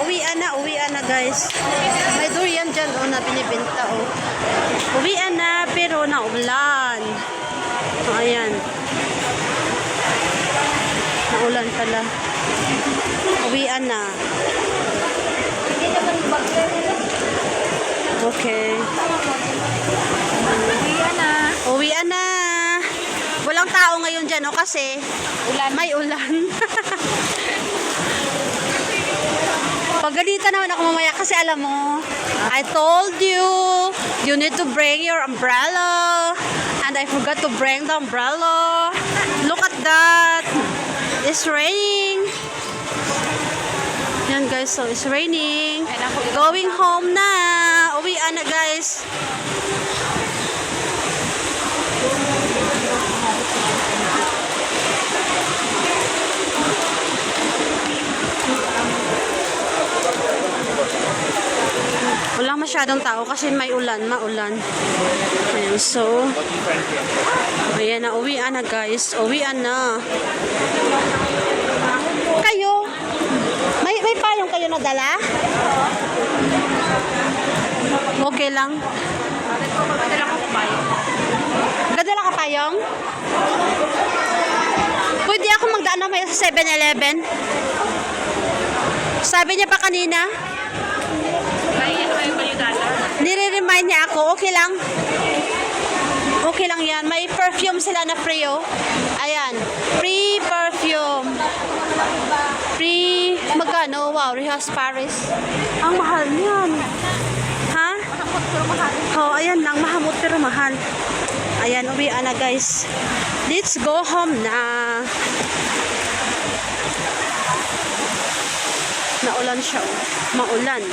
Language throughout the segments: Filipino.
Uwian na guys. May durian dyan na binibenta Uwian na pero naulan. Ayan. Naulan pala. Uwian na. Okay. Uwian na. Walang tao ngayon dyan kasi may ulan. Pagalitan naman ako mamaya kasi alam mo, I told you, you need to bring your umbrella. And I forgot to bring the umbrella. Look at that. It's raining. Yan guys, so it's raining. Going home na. Uwian na guys. Walang masyadong tao kasi may ulan, maulan. Ayan, so ayan na, uwian na guys. Uwian na. Kayo? May payong kayo na dala? Okay lang. Gadala ka payong? Pwede ako magdaan na may sa 7-Eleven? Sabi niya pa kanina? Nire-remind niya ako, okay lang. Okay lang yan. May perfume sila na free Ayan. Free perfume. Free, magkano? Wow, Rehas Paris. Ang mahal niyan. Ha? Ayan lang. Mahamot pero mahal. Ayan, uwian na guys. Let's go home na. Naulan siya. Maulan.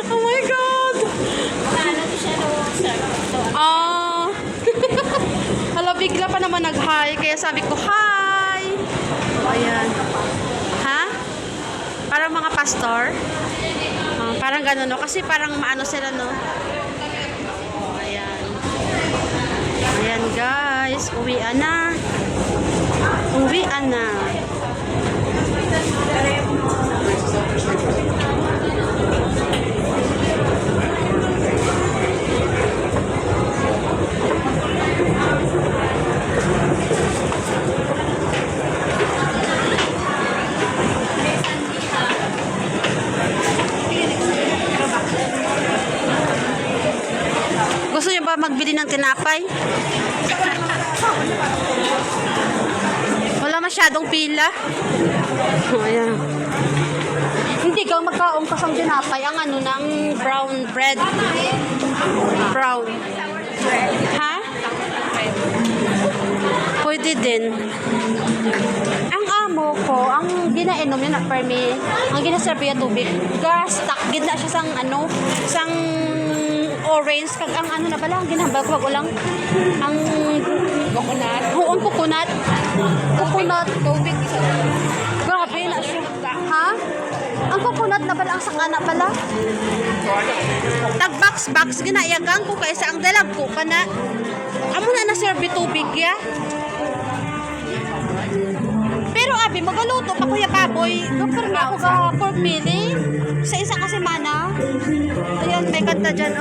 Oh my God! Hala, bigla pa naman nag-hi. Kaya sabi ko, hi! Ayan. Ha? Parang mga pastor. Parang gano'n, no? Kasi parang maano sila, no? Ayan. Ayan, guys. Uwian na. Uwian na. Gusto niyo ba magbili ng tinapay? Wala masyadong pila. Ayan. Hindi ka magkaong kasang tinapay. Ang ano ng brown bread. Brown. Ha? Pwede din. Ang amo ko, ang ginainom niya na permi, ang ginaserve niya tubig, gas, gina siya sang ano, sang orange, kag ang ano na pala, ang ginabagwag ko lang, ang coconut. Ang coconut. Coconut. Tubig. Grabe na siya. Ha? Ang coconut na pala, ang sanga na pala. Tag-box, ginayagang ko kaysa ang dalag ko pa na. Amo na na-serve tubig ya. Pero abi, magaluto pa kuya baboy. Doktor na ako ka pork belly sa isang kasemana. Ayan, may kanta dyan.